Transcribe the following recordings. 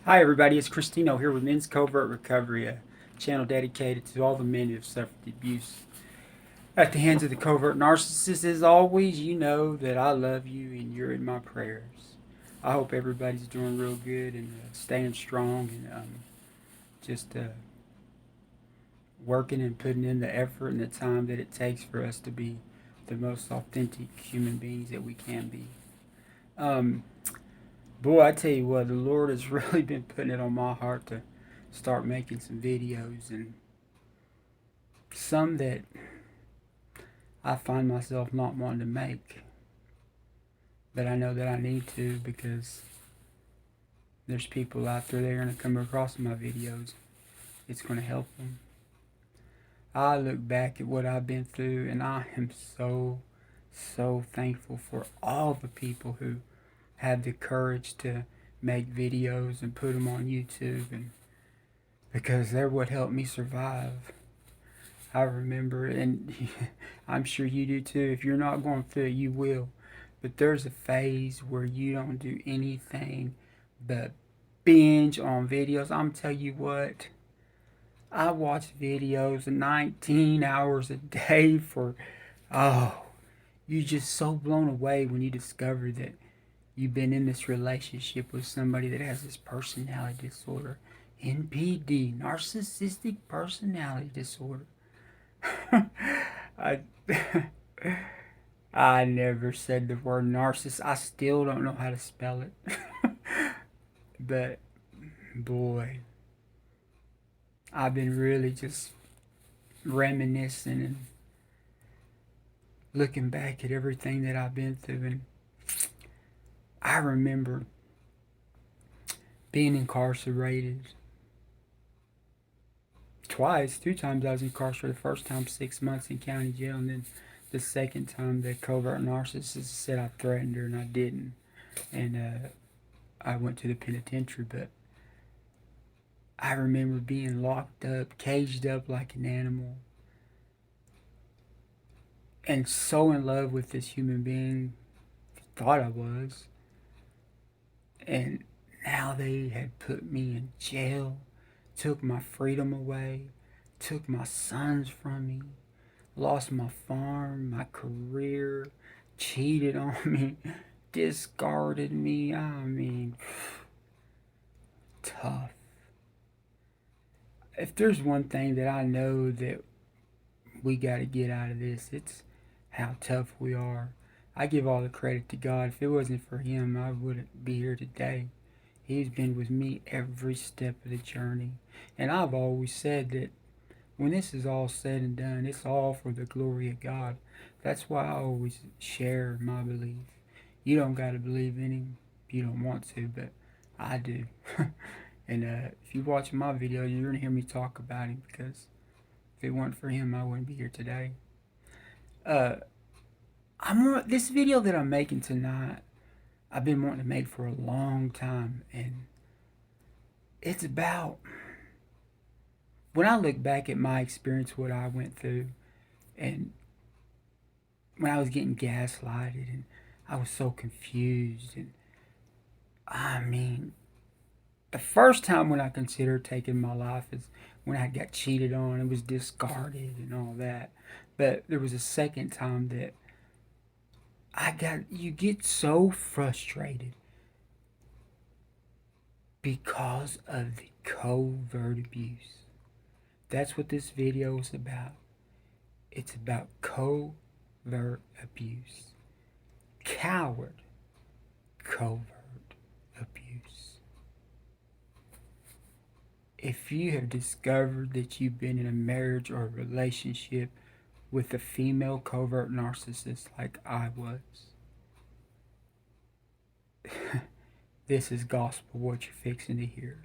Hi everybody, it's Christino here with Men's Covert Recovery, a channel dedicated to all the men who have suffered abuse at the hands of the covert narcissist. As always, you know that I love you and you're in my prayers. I hope everybody's doing real good and staying strong and just working and putting in the effort and the time that it takes for us to be the most authentic human beings that we can be. Um, Boy, I tell you what, the Lord has really been putting it on my heart to start making some videos, and some that I find myself not wanting to make. But I know that I need to because there's people out there that are going to come across my videos. It's going to help them. I look back at what I've been through, and I am so thankful for all the people who had the courage to make videos and put them on YouTube, and because they're what helped me survive. I remember, and I'm sure you do too. If you're not going through it, you will. But there's a phase where you don't do anything but binge on videos. I'm tell you what, I watch videos 19 hours a day for, oh, you're just so blown away when you discover that you've been in this relationship with somebody that has this personality disorder. NPD, narcissistic personality disorder. I I never said the word narcissist. I still don't know how to spell it. But boy, I've been really just reminiscing and looking back at everything that I've been through, and I remember being incarcerated twice. Two times I was incarcerated. The first time 6 months in county jail, and then the second time the covert narcissist said I threatened her and I didn't, and I went to the penitentiary. But I remember being locked up, caged up like an animal, and so in love with this human being, thought I was. And now they had put me in jail, took my freedom away, took my sons from me, lost my farm, my career, cheated on me, discarded me. I mean, tough. If there's one thing that I know that we got to get out of this, it's how tough we are. I give all the credit to God. If it wasn't for Him, I wouldn't be here today. He's been with me every step of the journey. And I've always said that when this is all said and done, it's all for the glory of God. That's why I always share my belief. You don't got to believe in Him if you don't want to, but I do. And if you watch my videos, you're going to hear me talk about Him, because if it weren't for Him, I wouldn't be here today. Uh, this video that I'm making tonight, I've been wanting to make for a long time, and it's about, when I look back at my experience, what I went through, and when I was getting gaslighted, and I was so confused, and I mean, the first time when I considered taking my life is when I got cheated on and was discarded and all that. But there was a second time that you get so frustrated because of the covert abuse. That's what this video is about. It's about covert abuse. Coward covert abuse. If you have discovered that you've been in a marriage or a relationship with a female covert narcissist like I was, this is gospel what you're fixing to hear.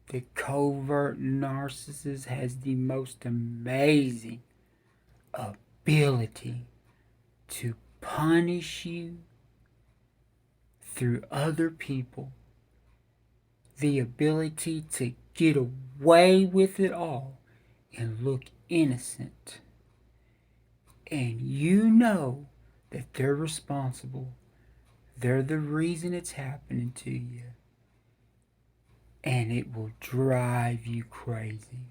The covert narcissist has the most amazing ability to punish you through other people, the ability to get away with it all and look innocent. And you know that they're responsible. They're the reason it's happening to you. and it will drive you crazy.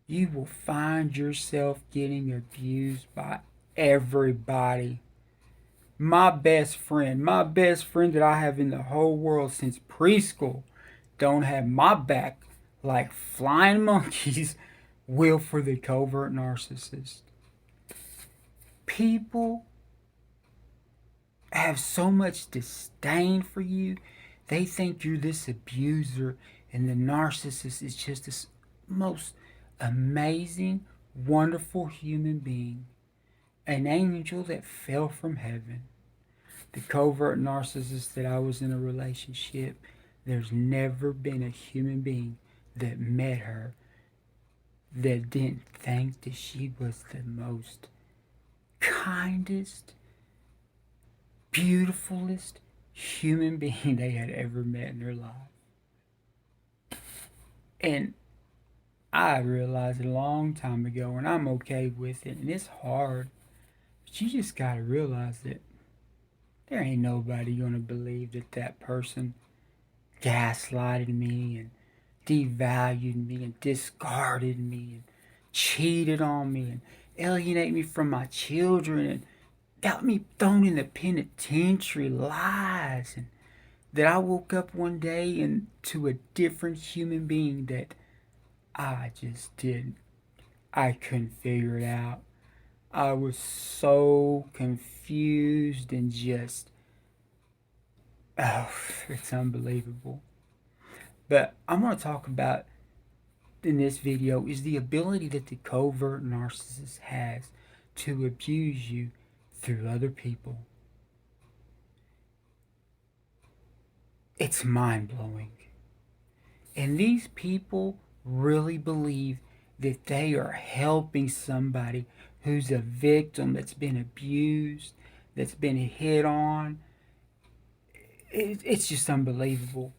You will find yourself getting abused by everybody. My best friend that I have in the whole world since preschool, don't have my back like flying monkeys will for the covert narcissist. People have so much disdain for you. They think you're this abuser, and the narcissist is just this most amazing, wonderful human being, an angel that fell from heaven. The covert narcissist that I was in a relationship, there's never been a human being that met her that didn't think that she was the most kindest, beautifulest human being they had ever met in their life. And I realized a long time ago, and I'm okay with it, and it's hard, but you just gotta realize that there ain't nobody gonna believe that that person gaslighted me and devalued me and discarded me and cheated on me and alienated me from my children and got me thrown in the penitentiary, lies, and that I woke up one day into a different human being that I just didn't. I couldn't figure it out. I was so confused and just, oh, it's unbelievable. But I'm going to talk about in this video is the ability that the covert narcissist has to abuse you through other people. It's mind-blowing. And these people really believe that they are helping somebody who's a victim, that's been abused, that's been hit on. It's just unbelievable.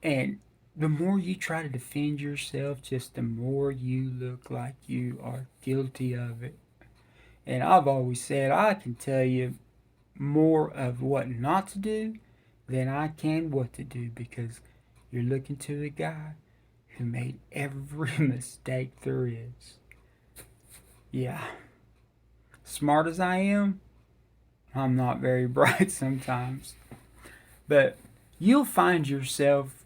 And the more you try to defend yourself, just the more you look like you are guilty of it. And I've always said I can tell you more of what not to do than I can what to do, because you're looking to the guy who made every mistake there is. Yeah. Smart as I am, I'm not very bright sometimes. But you'll find yourself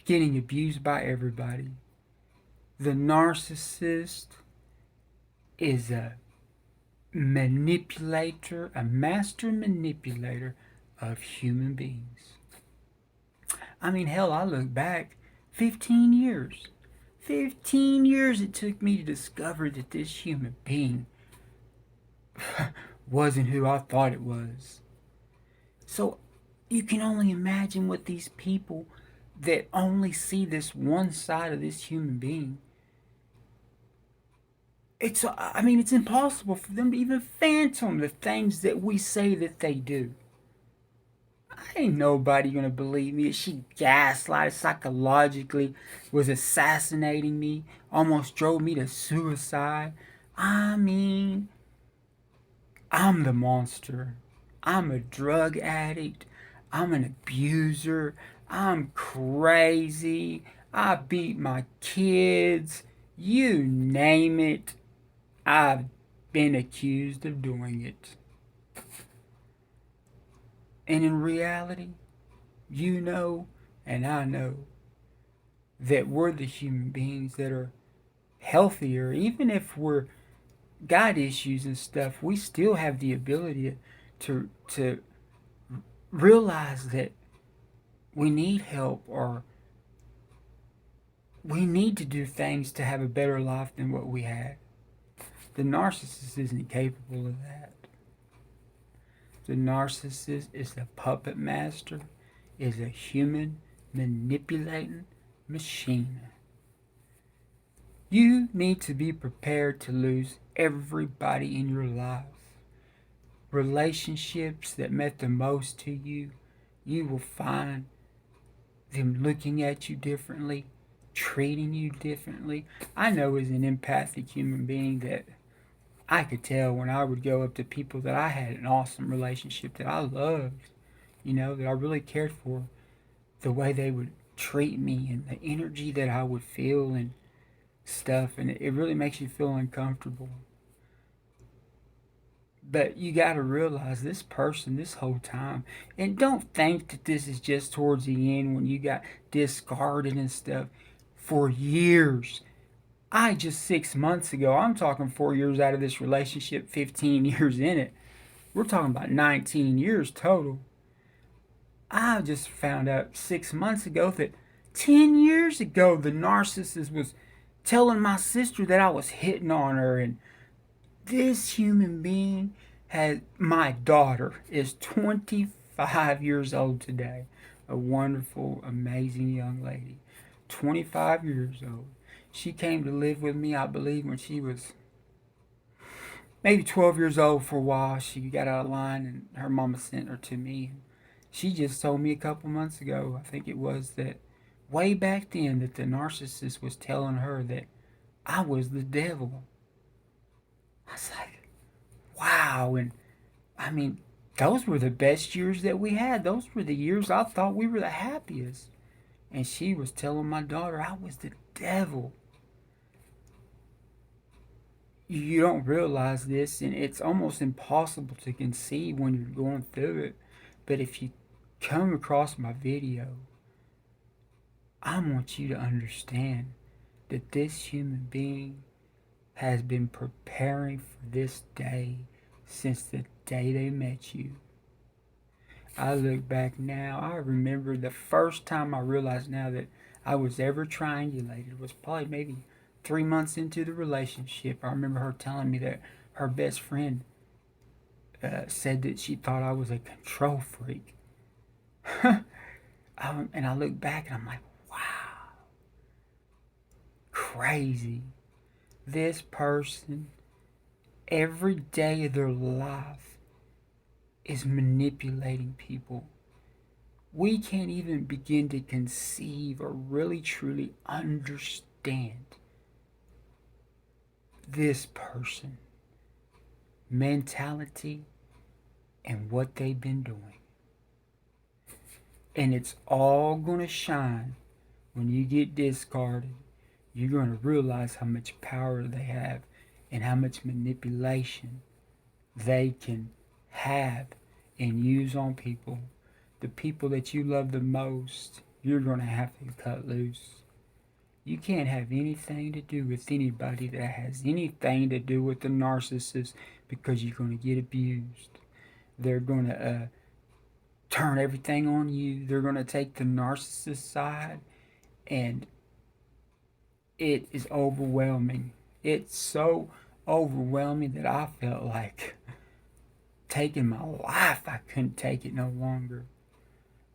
getting abused by everybody. The narcissist is a manipulator, a master manipulator of human beings. I mean, hell, I look back 15 years. 15 years it took me to discover that this human being wasn't who I thought it was. So you can only imagine what these people that only see this one side of this human being, it's impossible for them to even fathom the things that we say that they do. Ain't nobody gonna believe me that she gaslighted, psychologically was assassinating me, almost drove me to suicide. I mean, I'm the monster. I'm a drug addict. I'm an abuser. I'm crazy. I beat my kids. You name it. I've been accused of doing it. And in reality, you know and I know that we're the human beings that are healthier. Even if we're got issues and stuff, we still have the ability to realize that we need help, or we need to do things to have a better life than what we had. The narcissist isn't capable of that. The narcissist is a puppet master, is a human manipulating machine. You need to be prepared to lose everybody in your life. Relationships that meant the most to you, you will find them looking at you differently, treating you differently. I know as an empathic human being that I could tell when I would go up to people that I had an awesome relationship, that I loved, that I really cared for, the way they would treat me and the energy that I would feel and stuff, and it really makes you feel uncomfortable. But you got to realize this person this whole time, and don't think that this is just towards the end when you got discarded and stuff. For years, I just 6 months ago, I'm talking 4 years out of this relationship, 15 years in it. We're talking about 19 years total. I just found out 6 months ago that 10 years ago the narcissist was telling my sister that I was hitting on her. And this human being had, my daughter is 25 years old today. A wonderful, amazing young lady. 25 years old. She came to live with me, I believe, when she was maybe 12 years old for a while. She got out of line and her mama sent her to me. She just told me a couple months ago, I think it was, that way back then that the narcissist was telling her that I was the devil. I was like, wow. And I mean, those were the best years that we had. Those were the years I thought we were the happiest. And she was telling my daughter I was the devil. You don't realize this, and it's almost impossible to conceive when you're going through it. But if you come across my video, I want you to understand that this human being has been preparing for this day since the day they met you. I look back now, I remember the first time I realized now that I was ever triangulated was probably maybe 3 months into the relationship. I remember her telling me that her best friend said that she thought I was a control freak. And I look back and I'm like, wow, crazy. This person, every day of their life, is manipulating people. We can't even begin to conceive or really truly understand this person, mentality, and what they've been doing. And it's all going to shine when you get discarded. You're going to realize how much power they have and how much manipulation they can have and use on people. The people that you love the most, you're going to have to cut loose. You can't have anything to do with anybody that has anything to do with the narcissist, because you're going to get abused. They're going to turn everything on you. They're going to take the narcissist side, and it is overwhelming. It's so overwhelming that I felt like taking my life. I couldn't take it no longer.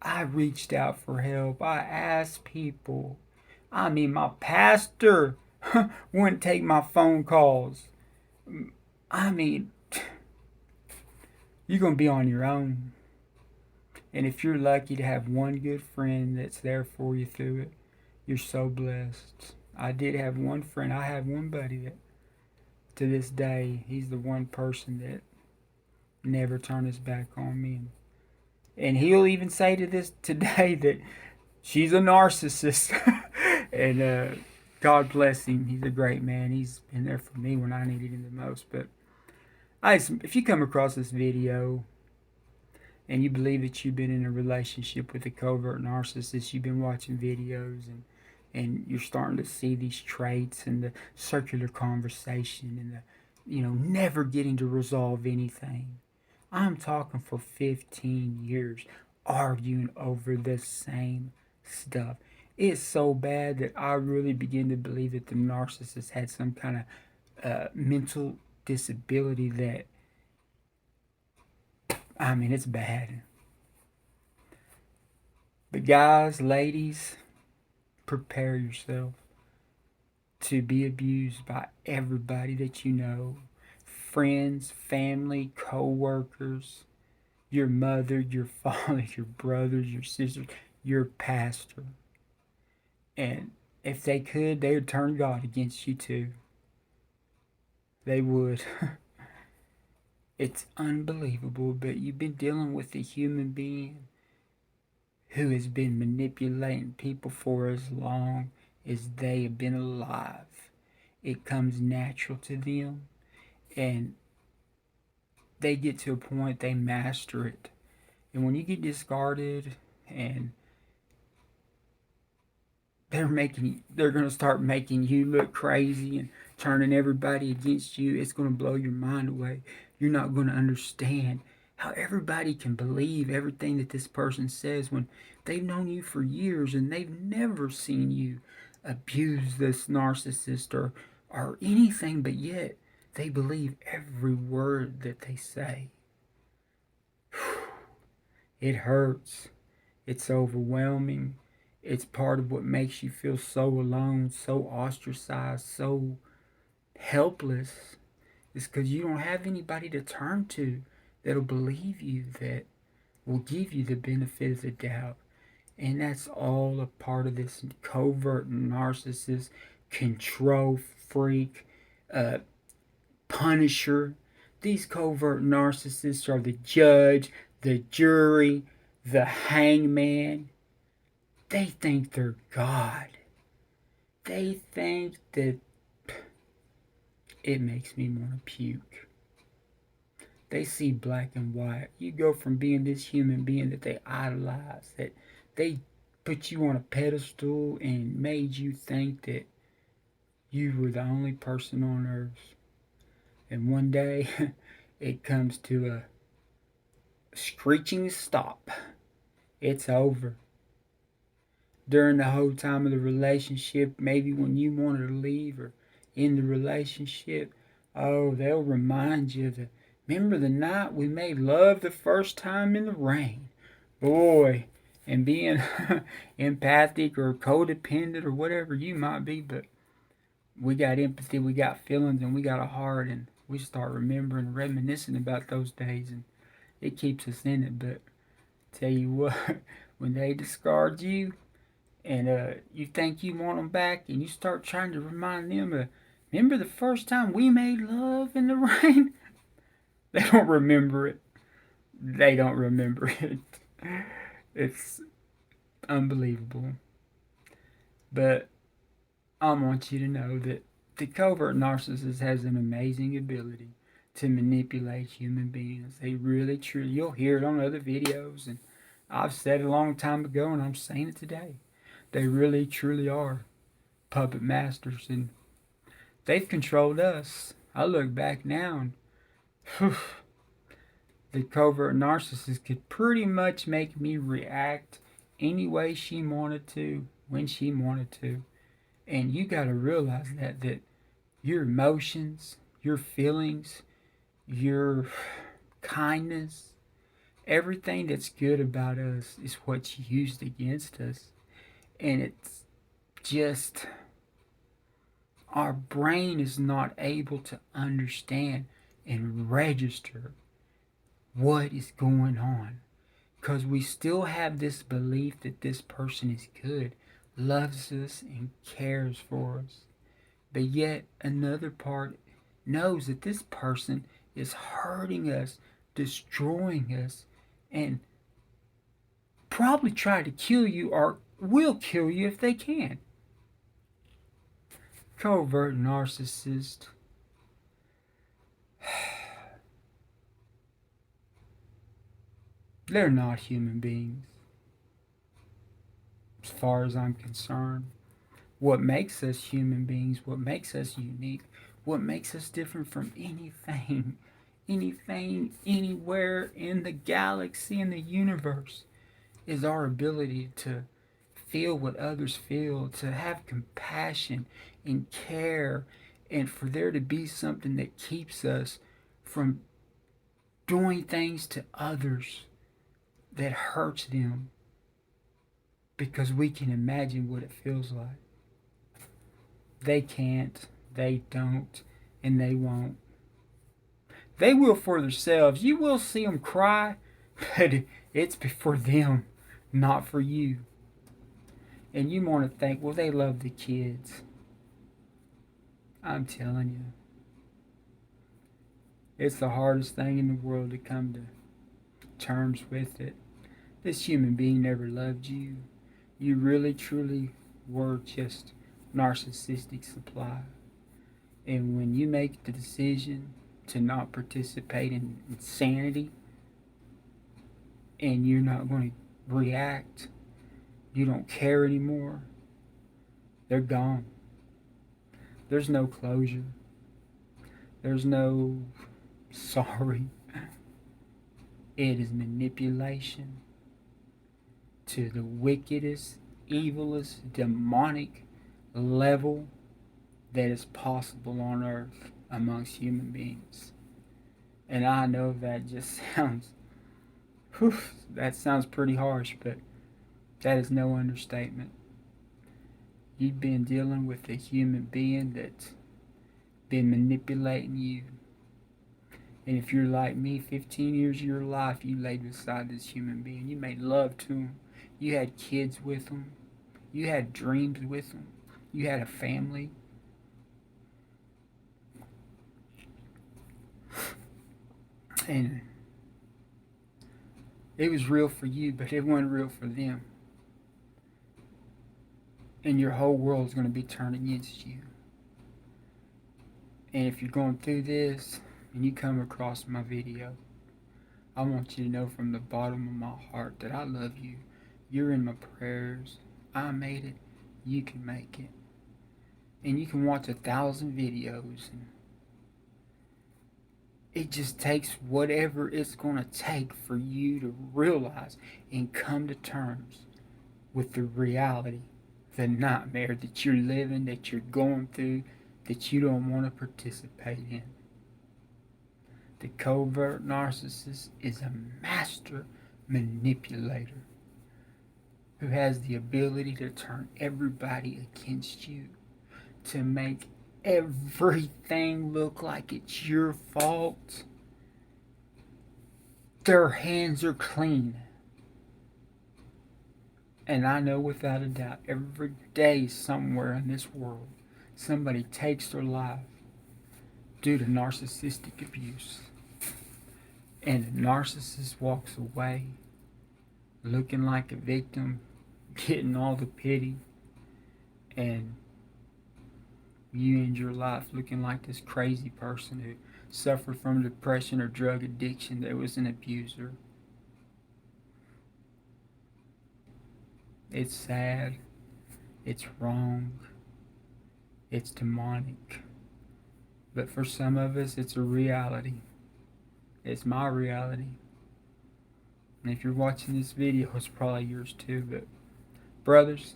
I reached out for help. I asked people. I mean, my pastor wouldn't take my phone calls. I mean, you're going to be on your own. And if you're lucky to have one good friend that's there for you through it, you're so blessed. I did have one friend. I have one buddy that, to this day, he's the one person that never turned his back on me. And he'll even say to this today that she's a narcissist. And God bless him. He's a great man. He's been there for me when I needed him the most. But if you come across this video and you believe that you've been in a relationship with a covert narcissist, you've been watching videos and you're starting to see these traits and the circular conversation and the, never getting to resolve anything. I'm talking for 15 years arguing over the same stuff. It's so bad that I really begin to believe that the narcissist had some kind of mental disability that, it's bad. But guys, ladies, prepare yourself to be abused by everybody that you know. Friends, family, co-workers, your mother, your father, your brothers, your sisters, your pastor. And if they could, they would turn God against you too. They would. It's unbelievable, but you've been dealing with a human being who has been manipulating people for as long as they have been alive. It comes natural to them, and they get to a point they master it. And when you get discarded and they're going to start making you look crazy and turning everybody against you, it's going to blow your mind away. You're not going to understand how everybody can believe everything that this person says when they've known you for years and they've never seen you abuse this narcissist or anything, but yet they believe every word that they say. It hurts. It's overwhelming. It's part of what makes you feel so alone, so ostracized, so helpless. It's because you don't have anybody to turn to that'll believe you, that will give you the benefit of the doubt. And that's all a part of this covert narcissist, control freak, punisher. These covert narcissists are the judge, the jury, the hangman. They think they're God. They think that it makes me want to puke. They see black and white. You go from being this human being that they idolize, that they put you on a pedestal and made you think that you were the only person on earth. And one day it comes to a screeching stop. It's over. During the whole time of the relationship, maybe when you wanted to leave or in the relationship, oh, they'll remind you that, remember the night we made love the first time in the rain? Boy, and being empathic or codependent or whatever you might be, but we got empathy, we got feelings, and we got a heart, and we start remembering, reminiscing about those days, and it keeps us in it. But tell you what, when they discard you, and you think you want them back, and you start trying to remind them, remember the first time we made love in the rain? They don't remember it. They don't remember it. It's unbelievable. But I want you to know that the covert narcissist has an amazing ability to manipulate human beings. They really, truly, you'll hear it on other videos, and I've said it a long time ago, and I'm saying it today. They really, truly are puppet masters, and they've controlled us. I look back now, and whew, the covert narcissist could pretty much make me react any way she wanted to, when she wanted to. And you got to realize that your emotions, your feelings, your kindness, everything that's good about us is what's used against us. And it's just, our brain is not able to understand and register what is going on, because we still have this belief that this person is good, loves us, and cares for us. But yet another part knows that this person is hurting us, destroying us, and probably try to kill you or will kill you if they can. Covert narcissist. They're not human beings, as far as I'm concerned. What makes us human beings, what makes us unique, what makes us different from anything, anywhere in the galaxy, in the universe, is our ability to feel what others feel, to have compassion and care, and for there to be something that keeps us from doing things to others that hurts them, because we can imagine what it feels like. They can't, they don't, and they won't. They will for themselves. You will see them cry, but it's for them, not for you. And you want to think, well, they love the kids. I'm telling you, it's the hardest thing in the world to come to terms with it. This human being never loved you. You really truly were just narcissistic supply. And when you make the decision to not participate in insanity and you're not going to react, you don't care anymore, they're gone. There's no closure. There's no sorry. It is manipulation to the wickedest, evilest, demonic level that is possible on earth amongst human beings. And I know that just sounds, whew, that sounds pretty harsh, but that is no understatement. You've been dealing with a human being that's been manipulating you. And if you're like me, 15 years of your life you laid beside this human being. You made love to him. You had kids with him. You had dreams with him. You had a family. And it was real for you, but it wasn't real for them. And your whole world is going to be turned against you. And if you're going through this and you come across my video, I want you to know from the bottom of my heart that I love you. You're in my prayers. I made it. You can make it. And you can watch 1,000 videos. And it just takes whatever it's going to take for you to realize and come to terms with the reality, the nightmare that you're living, that you're going through, that you don't want to participate in. The covert narcissist is a master manipulator who has the ability to turn everybody against you, to make everything look like it's your fault. Their hands are clean. And I know without a doubt, every day somewhere in this world, somebody takes their life due to narcissistic abuse. And the narcissist walks away looking like a victim, getting all the pity, and you end your life looking like this crazy person who suffered from depression or drug addiction, that was an abuser. It's sad, it's wrong, it's demonic. But for some of us, it's a reality. It's my reality. And if you're watching this video, it's probably yours too. But brothers,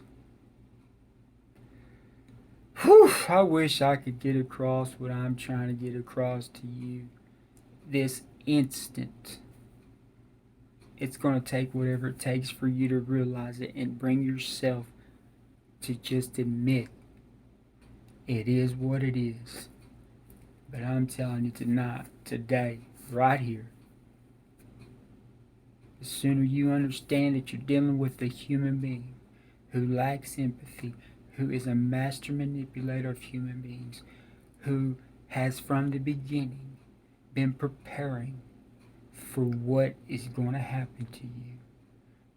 I wish I could get across what I'm trying to get across to you this instant. It's going to take whatever it takes for you to realize it and bring yourself to just admit it is what it is. But I'm telling you tonight, today, right here, the sooner you understand that you're dealing with a human being who lacks empathy, who is a master manipulator of human beings, who has from the beginning been preparing for what is going to happen to you.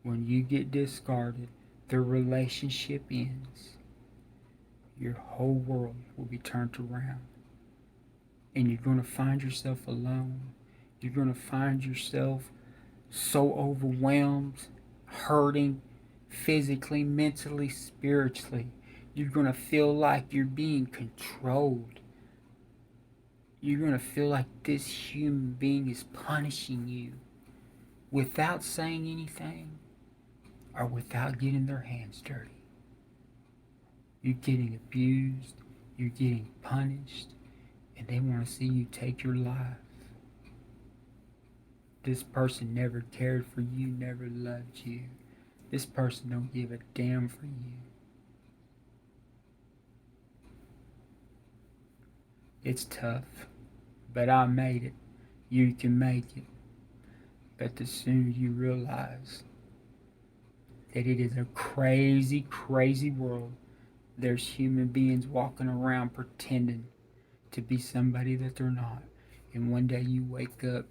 When you get discarded, the relationship ends. Your whole world will be turned around. And you're going to find yourself alone. You're going to find yourself so overwhelmed, hurting, physically, mentally, spiritually. You're going to feel like you're being controlled. You're going to feel like this human being is punishing you without saying anything or without getting their hands dirty. You're getting abused. You're getting punished. And they want to see you take your life. This person never cared for you, never loved you. This person don't give a damn for you. It's tough, but I made it. You can make it. But the sooner you realize that it is a crazy, crazy world, there's human beings walking around pretending to be somebody that they're not. And one day you wake up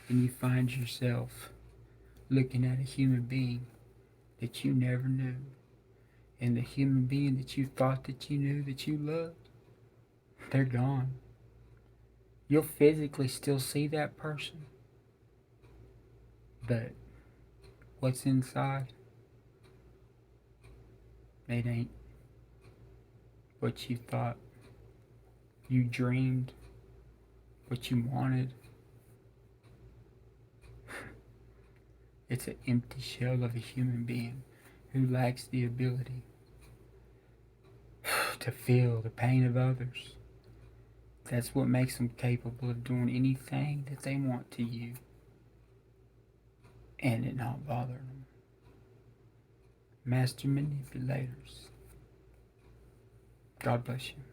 and you find yourself looking at a human being that you never knew, and the human being that you thought that you knew, that you loved, they're gone. You'll physically still see that person, but what's inside, it ain't what you thought. You dreamed, what you wanted. It's an empty shell of a human being who lacks the ability to feel the pain of others. That's what makes them capable of doing anything that they want to you and it not bother them. Master manipulators. God bless you.